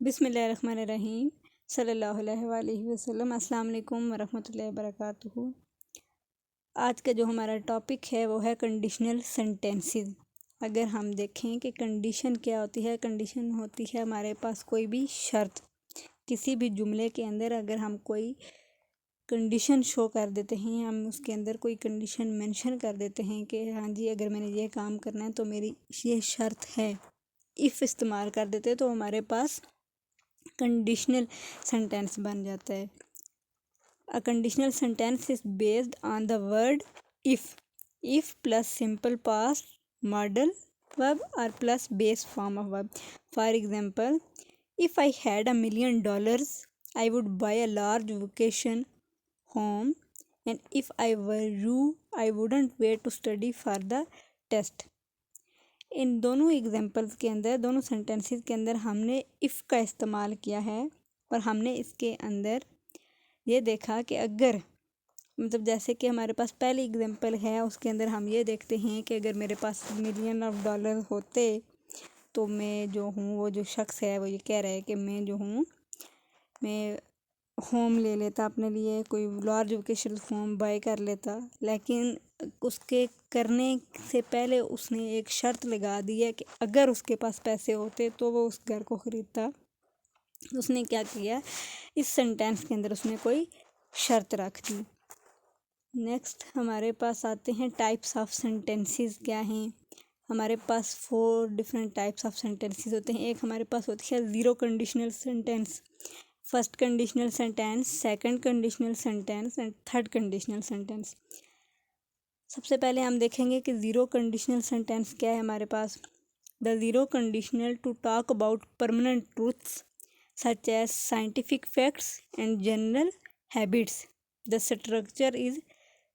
बिस्मिल्लाहिर्रहमानिर्रहीम सल्लल्लाहु अलैहि वसल्लम। अस्सलाम वालेकुम वरहमतुल्लाहि वबरकातुहू। आज का जो हमारा टॉपिक है वो है कंडीशनल सेंटेंसेस। अगर हम देखें कि कंडीशन क्या होती है, कंडीशन होती है हमारे पास कोई भी शर्त। किसी भी जुमले के अंदर अगर हम कोई कंडीशन शो कर देते हैं, हम उसके अंदर कोई कंडीशन मेंशन कर देते हैं कि हाँ जी अगर मैंने ये काम करना है तो मेरी ये शर्त है, इफ़ इस्तेमाल कर देते हैं तो हमारे पास कंडीशनल सेंटेंस बन जाता है। A conditional sentence is based on the word if plus simple past modal verb और plus base form of verb. For example, if I had $1,000,000 I would buy a large vacation home, and if I were you I wouldn't wait to study for the test। इन दोनों examples के अंदर, दोनों sentences के अंदर हमने if का इस्तेमाल किया है और हमने इसके अंदर ये देखा कि अगर मतलब जैसे कि हमारे पास पहली एग्जांपल है उसके अंदर हम ये देखते हैं कि अगर मेरे पास $1,000,000 होते तो मैं जो हूँ, वो जो शख्स है वो ये कह रहा है कि मैं जो हूँ मैं होम ले लेता अपने लिए, कोई लार्ज वेकेशन होम बाय कर लेता। लेकिन उसके करने से पहले उसने एक शर्त लगा दी है कि अगर उसके पास पैसे होते तो वो उस घर को ख़रीदता। उसने क्या किया, इस सेंटेंस के अंदर उसने कोई शर्त रख दी। नेक्स्ट हमारे पास आते हैं टाइप्स ऑफ सेंटेंसेस क्या हैं। हमारे पास 4 डिफरेंट टाइप्स ऑफ सेंटेंसेस होते हैं। एक हमारे पास होती है zero conditional sentence, first conditional sentence, second conditional sentence and third conditional sentence. सबसे पहले हम देखेंगे कि ज़ीरो कंडीशनल सेंटेंस क्या है हमारे पास। The zero conditional to talk about permanent truths such as scientific facts and general habits. The structure is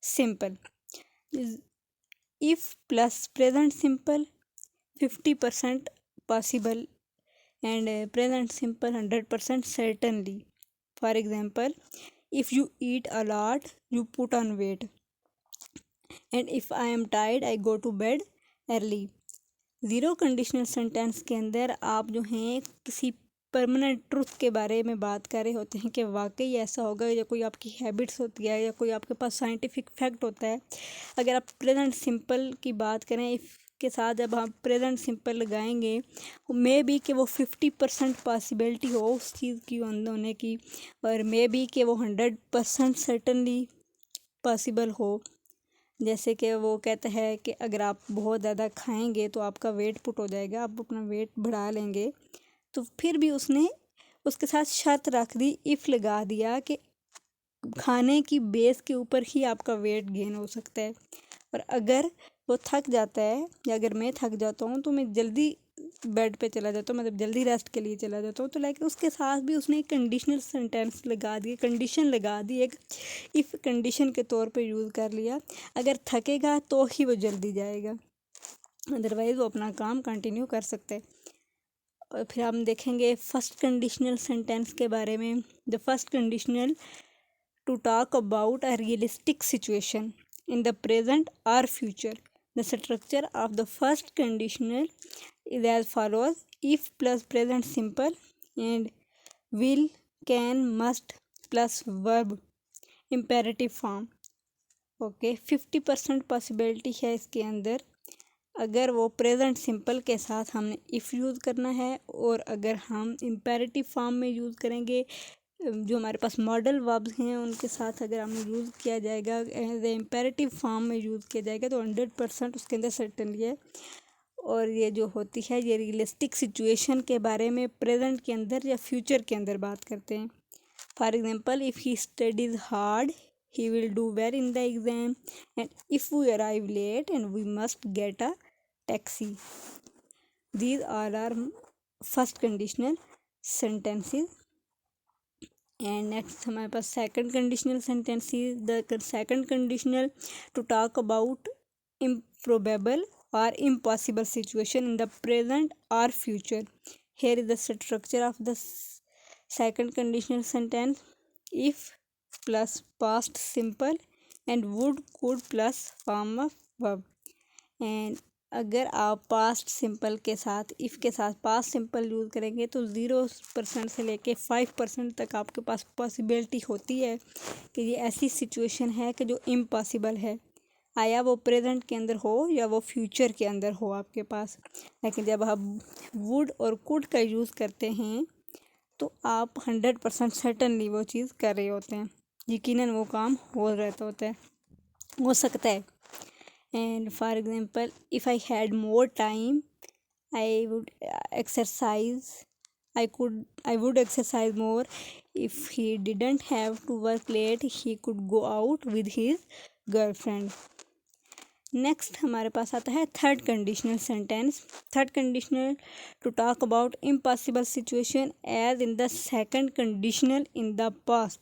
simple. If plus present simple 50% possible and present simple 100% certainly. For example, if you eat a lot you put on weight, and if I am tired I go to bed early। Zero conditional sentence के अंदर आप जो हैं किसी permanent truth के बारे में बात कर रहे होते हैं कि वाकई ऐसा होगा, या कोई आपकी हैबिट्स होती है, या कोई आपके पास साइंटिफिक फैक्ट होता है। अगर आप प्रेजेंट सिंपल की बात करें, इफ़ के साथ जब हम प्रेजेंट सिंपल लगाएंगे, मे बी कि वो 50% पॉसिबिलिटी हो उस चीज़ की होने की, और मे बी कि वो 100% सर्टनली पॉसिबल हो। जैसे कि वो कहता है कि अगर आप बहुत ज़्यादा खाएंगे तो आपका वेट पुट हो जाएगा, आप अपना वेट बढ़ा लेंगे। तो फिर भी उसने उसके साथ शर्त रख दी, इफ़ लगा दिया कि खाने की बेस के ऊपर ही आपका वेट गेन हो सकता है। और अगर वो थक जाता है, या अगर मैं थक जाता हूँ तो मैं जल्दी बेड पे चला जाता हूँ, मतलब जल्दी रेस्ट के लिए चला जाता हूँ। तो लाइक उसके साथ भी उसने एक कंडीशनल सेंटेंस लगा दी, कंडीशन लगा दी, एक इफ़ कंडीशन के तौर पे यूज़ कर लिया। अगर थकेगा तो ही वो जल्दी जाएगा, अदरवाइज़ वो अपना काम कंटिन्यू कर सकते हैं। और फिर हम देखेंगे फर्स्ट कंडीशनल सेंटेंस के बारे में। The first conditional to talk about a realistic situation in the present or future. The structure of the first conditional is as follows: if plus present simple and will, can, must plus verb imperative form। Okay, 50% possibility है इसके अंदर, अगर वो present simple के साथ हमने if use करना है, और अगर हम इम्पेरेटिव फॉर्म में यूज़ करेंगे, जो हमारे पास मॉडल वर्ब्स हैं उनके साथ अगर हमें यूज़ किया जाएगा, एज ए इम्पेरेटिव फॉर्म में यूज़ किया जाएगा, तो 100% उसके अंदर सर्टेनली है। और ये जो होती है ये रियलिस्टिक सिचुएशन के बारे में प्रेजेंट के अंदर या फ्यूचर के अंदर बात करते हैं। For example, if he studies hard he will do well in the exam, and if we arrive late and we must get a taxi। these all are first conditional sentences। And next हमारे पास second conditional sentences. The second conditional to talk about improbable or impossible situation in the present or future। here is the structure of the second conditional sentence: if plus past simple and would, could plus form of verb। and अगर आप past simple के साथ if के साथ past simple use करेंगे तो 0% से लेके 5% तक आपके पास पॉसिबिलिटी होती है कि ये ऐसी सिचुएशन है कि जो इम्पॉसिबल है, आया वो प्रेजेंट के अंदर हो या वो फ्यूचर के अंदर हो आपके पास। लेकिन जब आप वुड और कुड का यूज़ करते हैं तो आप 100% सर्टनली वो चीज़ कर रहे होते हैं, यकीनन वो काम हो रहता होता है, हो सकता है। And for example, if I had more time, I would exercise. I would exercise more. If he didn't have to work late, he could go out with his girlfriend. Next हमारे पास आता है third conditional sentence. Third conditional to talk about impossible situation as in the second conditional in the past.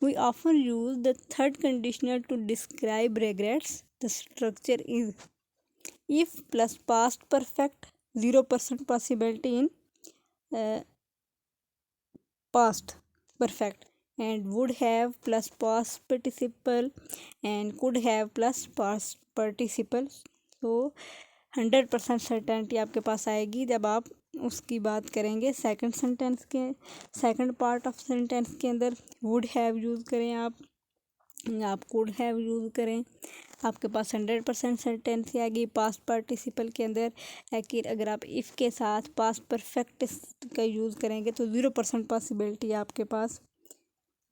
We often use the third conditional to describe regrets. The structure is if plus past perfect, 0% possibility in past perfect, and would have plus past participle and could have plus past participle. So 100% certainty आपके पास आएगी जब आप उसकी बात करेंगे second sentence के second part of sentence के अंदर वुड हैव यूज़ करें, आप कुड हैव यूज़ करें, आपके पास 100% सर्टेनिटी आएगी पास्ट पार्टिसिपल के अंदर। लेकिन अगर आप इफ़ के साथ पास्ट परफेक्ट का यूज़ करेंगे तो 0% पॉसिबिलिटी आपके पास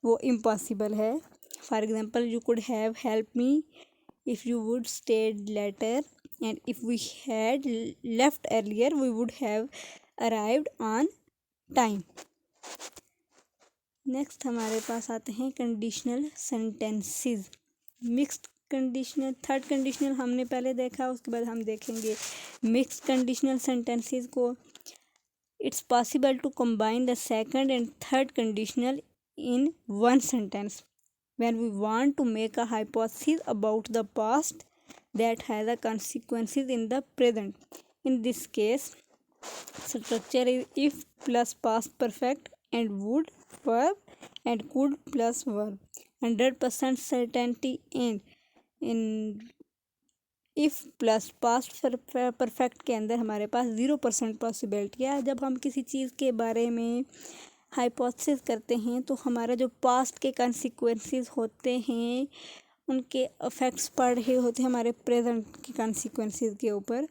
वो इम्पॉसिबल है। For example, you could have help me if you would stayed later and if we had left earlier we would have arrived on time. Next हमारे पास आते हैं conditional sentences. Mixed conditional, third conditional हमने पहले देखा, उसके बाद हम देखेंगे मिक्स्ड कंडीशनल सेंटेंसेस को। It's possible to combine the second and third conditional in one sentence when we want to make a hypothesis about the past that has a consequences in the present. In this case, structure is if plus past perfect and would verb and could plus verb. 100% certainty in if plus past perfect के अंदर हमारे पास 0% possibility है। जब हम किसी चीज़ के बारे में हाइपोथेसिस करते हैं तो हमारा जो पास्ट के कॉन्सिक्वेंसेस होते हैं उनके इफ़ेक्ट्स पड़ रहे होते हैं हमारे प्रेजेंट के कॉन्सिक्वेंसेस के ऊपर।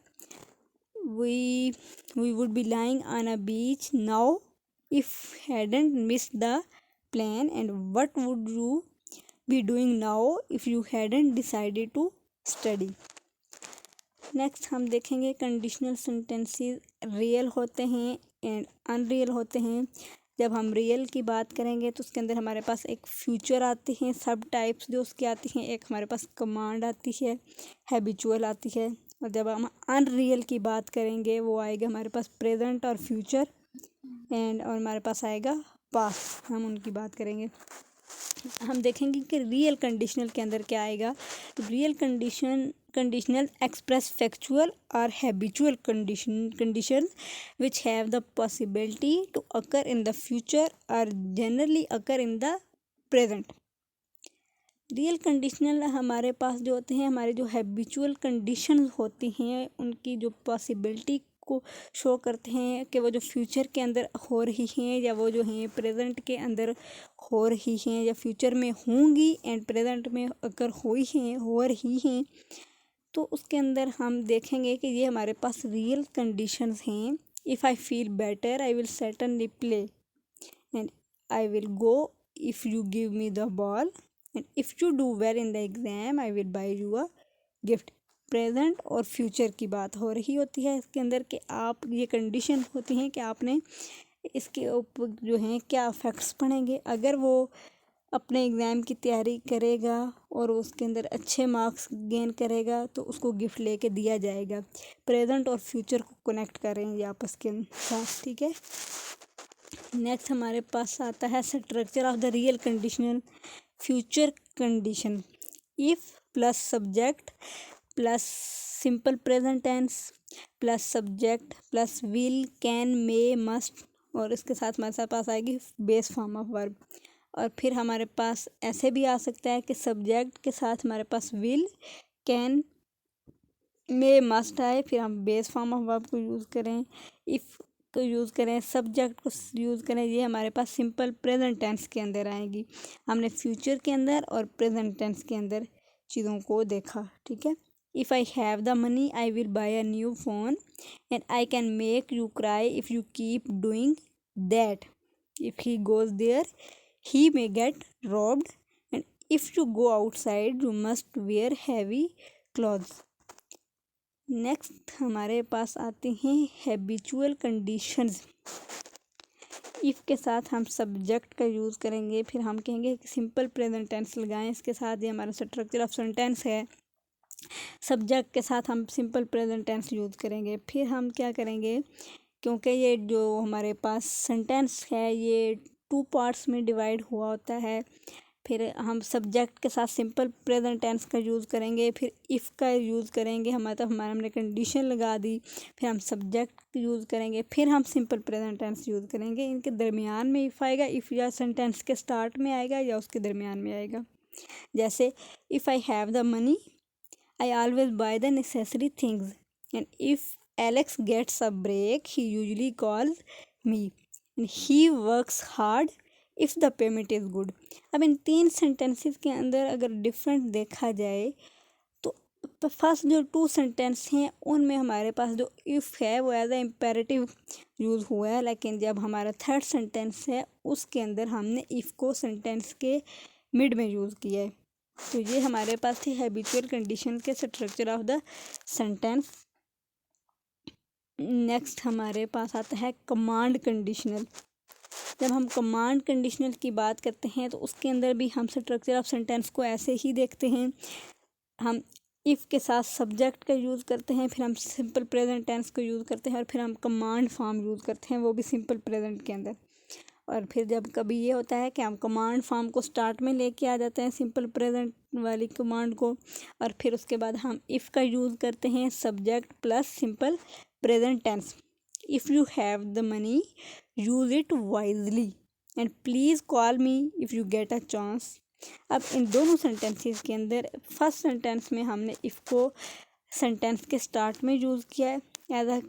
We would be lying on a beach now if hadn't missed the plan and what would you be doing now if you hadn't decided to study. Next हम देखेंगे कंडीशनल सेंटेंसेस रियल होते हैं and unreal होते हैं। जब हम real की बात करेंगे तो उसके अंदर हमारे पास एक फ्यूचर आते हैं, सब टाइप्स जो उसकी आती हैं, एक हमारे पास कमांड आती है, हैबिचुअल आती है। और जब हम अनरियल की बात करेंगे वो आएगा हमारे पास प्रेजेंट और फ्यूचर और हमारे पास आएगा पास्ट, हम उनकी बात करेंगे। हम देखेंगे कि रियल कंडीशनल के अंदर क्या आएगा। तो रियल कंडीशनल एक्सप्रेस फैक्चुअल और habitual conditions which have the possibility to occur in the future or generally occur in the present. Real conditional हमारे पास जो होते हैं, हमारे जो हैबिचुअल कंडीशंस होती हैं उनकी जो पॉसिबिलिटी को शो करते हैं कि वो जो फ्यूचर के अंदर हो रही हैं या वो जो हैं प्रेजेंट के अंदर हो रही हैं या फ्यूचर में होंगी एंड प्रेजेंट में अगर हुई हैं हो रही हैं, तो उसके अंदर हम देखेंगे कि ये हमारे पास रियल कंडीशंस हैं। If I feel better I will certainly play and I will go if you give me the ball and if you do well in the exam I will by you a gift. Present और future की बात हो रही होती है इसके अंदर कि आप ये कंडीशन होती हैं कि आपने इसके ऊपर जो हैं क्या इफ़ेक्ट्स पड़ेंगे। अगर वो अपने एग्ज़ाम की तैयारी करेगा और उसके अंदर अच्छे मार्क्स गेन करेगा तो उसको गिफ्ट लेके दिया जाएगा। प्रेजेंट और फ्यूचर को कनेक्ट करेंगे आपस के साथ, ठीक है। नेक्स्ट हमारे पास आता है structure of the real conditional future condition. If plus subject plus simple present tens plus subject plus will can may must और इसके साथ हमारे पास आएगी बेस फॉर्म ऑफ वर्ब। और फिर हमारे पास ऐसे भी आ सकता है कि सब्जेक्ट के साथ हमारे पास विल कैन में मस्ट आए, फिर हम बेस फॉर्म ऑफ वर्ब को यूज़ करें, इफ़ को यूज़ करें, सब्जेक्ट को यूज़ करें, ये हमारे पास सिंपल प्रेजेंट टेंस के अंदर आएंगी। हमने फ्यूचर के अंदर और प्रेजेंट टेंस के अंदर चीज़ों को देखा, ठीक है। If I have the money I will buy a new phone and I can make you cry if you keep doing that. If he goes there he may get robbed, and if you go outside you must wear heavy clothes. Next हमारे पास आते हैं habitual conditions. If के साथ हम subject का use करेंगे, फिर हम कहेंगे कि सिंपल प्रेजेंट टेंस लगाएं इसके साथ, ये हमारा स्ट्रक्चर ऑफ सेंटेंस है। सब्जेक्ट के साथ हम सिंपल प्रेजेंट टेंस यूज़ करेंगे। फिर हम क्या करेंगे, क्योंकि ये जो हमारे पास सेंटेंस है ये 2 पार्ट्स में डिवाइड हुआ होता है। फिर हम सब्जेक्ट के साथ सिंपल प्रेजेंट टेंस का यूज़ करेंगे, फिर इफ़ का यूज़ करेंगे, हमारा हमने कंडीशन लगा दी, फिर हम सब्जेक्ट यूज़ करेंगे, फिर हम सिंपल प्रेजेंट टेंस यूज़ करेंगे। इनके दरमियान में इफ़ आएगा, इफ़ या सेंटेंस के स्टार्ट में आएगा या उसके दरमियान में आएगा। जैसे if I have the money I always buy the necessary things, and if Alex gets a break he usually calls me, and he works hard if the payment is good. अब इन 3 सेंटेंसेस के अंदर अगर different देखा जाए तो first जो 2 sentence हैं उनमें हमारे पास जो इफ़ है वो एज ए इम्पेरेटिव यूज़ हुआ है, लेकिन जब हमारा थर्ड सेंटेंस है उसके अंदर हमने इफ़ को सेंटेंस के मिड में यूज़ किया है। तो ये हमारे पास थी हैबिचुअल कंडीशन के structure of the sentence. Next हमारे पास आता है कमांड कंडीशनल। जब हम कमांड कंडीशनल की बात करते हैं तो उसके अंदर भी हम स्ट्रक्चर ऑफ सेंटेंस को ऐसे ही देखते हैं। हम इफ़ के साथ सब्जेक्ट का यूज़ करते हैं, फिर हम सिंपल प्रेजेंट टेंस को यूज़ करते हैं, और फिर हम कमांड फॉर्म यूज़ करते हैं, वो भी सिंपल प्रेजेंट के अंदर। और फिर जब कभी ये होता है कि हम कमांड फॉर्म को स्टार्ट में लेके आ जाते हैं सिंपल प्रेजेंट वाली कमांड को, और फिर उसके बाद हम इफ़ का यूज़ करते हैं subject plus simple present tense. If you have the money use it wisely and please call me if you get a chance. अब इन दोनों सेंटेंसेस के अंदर फर्स्ट सेंटेंस में हमने इफ़ को सेंटेंस के स्टार्ट में यूज़ किया है एज अ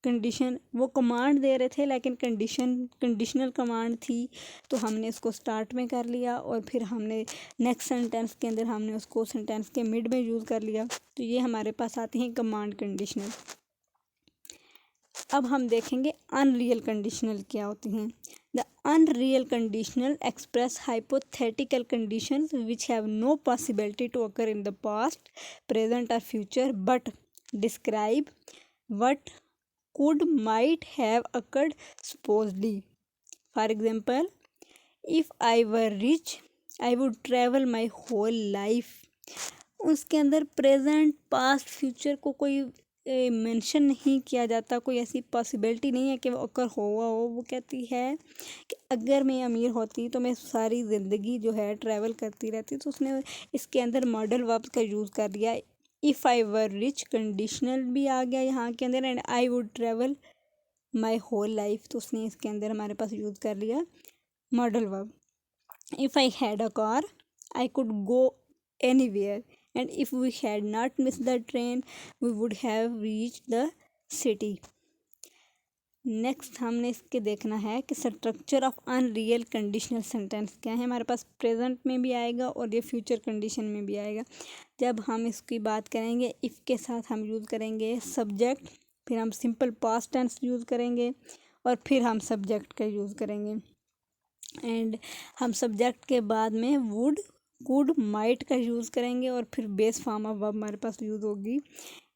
कंडीशन। वो कमांड दे रहे थे लेकिन कंडीशनल कमांड थी, तो हमने इसको स्टार्ट में कर लिया, और फिर हमने नेक्स्ट सेंटेंस के अंदर हमने उसको सेंटेंस के मिड में यूज़ कर लिया। तो ये हमारे पास आते हैं कमांड कंडीशनल। अब हम देखेंगे अनरियल कंडीशनल क्या होती हैं। The unreal conditional express hypothetical conditions which have no possibility to occur in the past, present और future, but describe what could might have occurred supposedly. For example, if I were rich I would travel my whole life. उसके अंदर present past future को कोई mention नहीं किया जाता, कोई ऐसी पॉसिबिलिटी नहीं है कि वो अकर हुआ हो। वो कहती है कि अगर मैं अमीर होती तो मैं सारी ज़िंदगी जो है ट्रैवल करती रहती। तो उसने इसके अंदर मॉडल वर्ब का यूज़ कर दिया। If I were rich conditional भी आ गया यहाँ के अंदर, and I would travel my whole life, तो उसने इसके अंदर हमारे पास यूज़ कर लिया modal verb. If I had a car I could go anywhere, and if we had not miss the train we would have reach the city. Next हमने इसके देखना है कि structure of unreal conditional sentence क्या है। हमारे पास present में भी आएगा और ये फ्यूचर कंडीशन में भी आएगा। जब हम इसकी बात करेंगे इफ़ के साथ हम यूज़ करेंगे सब्जेक्ट, फिर हम सिंपल पास्ट टेंस यूज़ करेंगे, और फिर हम सब्जेक्ट का यूज़ करेंगे, एंड हम सब्जेक्ट के बाद में वुड कुड माइट का यूज़ करेंगे, और फिर बेस फॉर्म ऑफ वर्ब हमारे पास यूज़ होगी।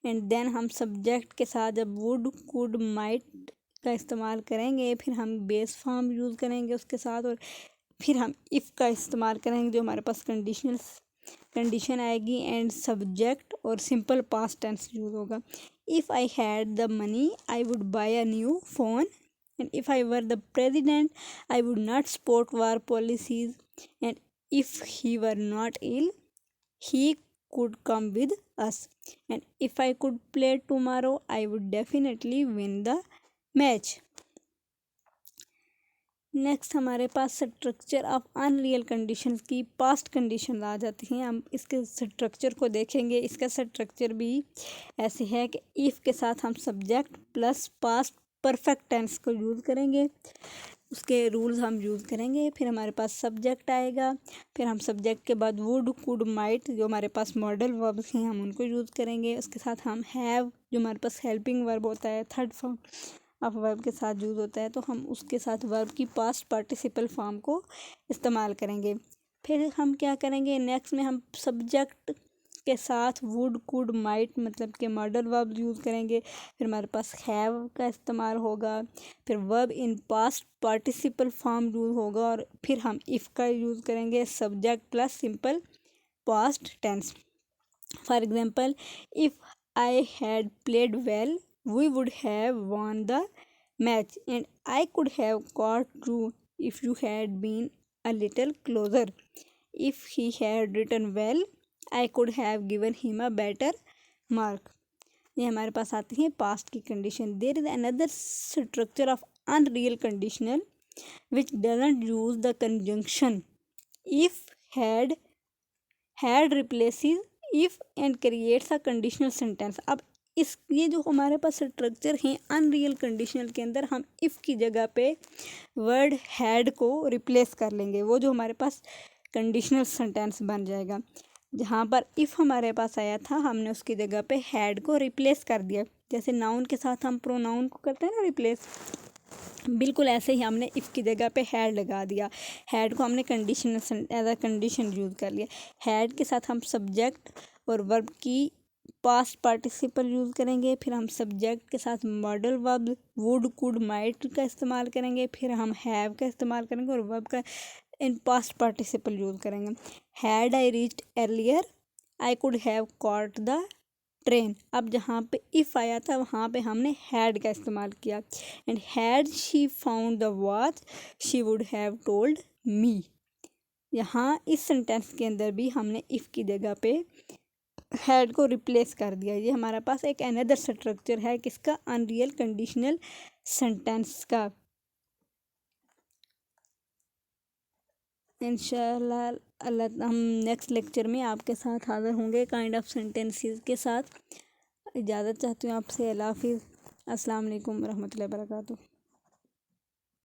एंड देन हम सब्जेक्ट के साथ जब वुड कुड माइट का इस्तेमाल करेंगे, फिर हम बेस फॉर्म यूज़ करेंगे उसके साथ, और फिर हम इफ़ का इस्तेमाल करेंगे जो हमारे पास कंडीशन आएगी, एंड सब्जेक्ट और सिंपल पास्ट टेंस यूज़ होगा। If I had the money I would buy a new phone, and if I were the president I would not support war policies, and if he were not ill he could come with us, and if I could play tomorrow I would definitely win the match. Next हमारे पास structure of unreal conditions की past condition आ जाती हैं। हम इसके structure को देखेंगे। इसका स्ट्रक्चर भी ऐसे है कि इफ़ के साथ हम subject plus past perfect tense को यूज़ करेंगे, उसके रूल्स हम यूज़ करेंगे। फिर हमारे पास सब्जेक्ट आएगा, फिर हम सब्जेक्ट के बाद वुड कुड माइट जो हमारे पास मॉडल वर्ब्स हैं हम उनको यूज़ करेंगे। उसके साथ हम हैव जो हमारे पास हेल्पिंग वर्ब होता है, थर्ड फॉर्म ऑफ वर्ब के साथ यूज़ होता है, तो हम उसके साथ वर्ब की पास्ट पार्टिसिपल फॉर्म को इस्तेमाल करेंगे। फिर हम क्या करेंगे, नेक्स्ट में हम सब्जेक्ट के साथ वुड कुड माइट मतलब के मॉडल वर्ब यूज़ करेंगे। फिर हमारे पास हैव का इस्तेमाल होगा, फिर verb in past participle form use होगा, और फिर हम इफ़ का यूज़ करेंगे subject plus simple past tense. For example, if I had played well we would have won the match and I could have caught you if you had been a little closer. If he had written well, I could have given him a better mark. ये हमारे पास आती है past की condition. There is another structure of unreal conditional which doesn't use the conjunction if had replaces if and creates a conditional sentence. अब ये जो हमारे पास स्ट्रक्चर हैं अनरियल कंडीशनल के अंदर हम इफ़ की जगह पे वर्ड हैड को रिप्लेस कर लेंगे। वो जो हमारे पास कंडीशनल सेंटेंस बन जाएगा। जहाँ पर इफ़ हमारे पास आया था हमने उसकी जगह पे हैड को रिप्लेस कर दिया। जैसे नाउन के साथ हम प्रोनाउन को करते हैं ना रिप्लेस, बिल्कुल ऐसे ही हमने इफ़ की जगह पे हैड लगा दिया। हैड को हमने conditional as a condition use कर लिया। हैड के साथ हम सब्जेक्ट और वर्ब की पास्ट पार्टिसिपल यूज़ करेंगे। फिर हम सब्जेक्ट के साथ modal verb would could might का इस्तेमाल करेंगे। फिर हम हैव का इस्तेमाल करेंगे और वर्ब का इन पास्ट पार्टिसिपल यूज़ करेंगे। Had I reached earlier I could have caught the train. अब जहाँ पे इफ़ आया था वहाँ पे हमने हैड का इस्तेमाल किया। And had she found the watch she would have told me. यहाँ इस सेंटेंस के अंदर भी हमने इफ़ की जगह पे हैड को रिप्लेस कर दिया। ये हमारे पास एक अनदर स्ट्रक्चर है किसका, अनरियल कंडीशनल सेंटेंस का। इंशाल्लाह हम नेक्स्ट लेक्चर में आपके साथ हाज़िर होंगे काइंड ऑफ सेंटेंसेस के साथ। इजाज़त चाहती हूँ आपसे। अल्लाह हाफिज़। अस्सलाम वालेकुम रहमतुल्लाहि व बरकातुहू।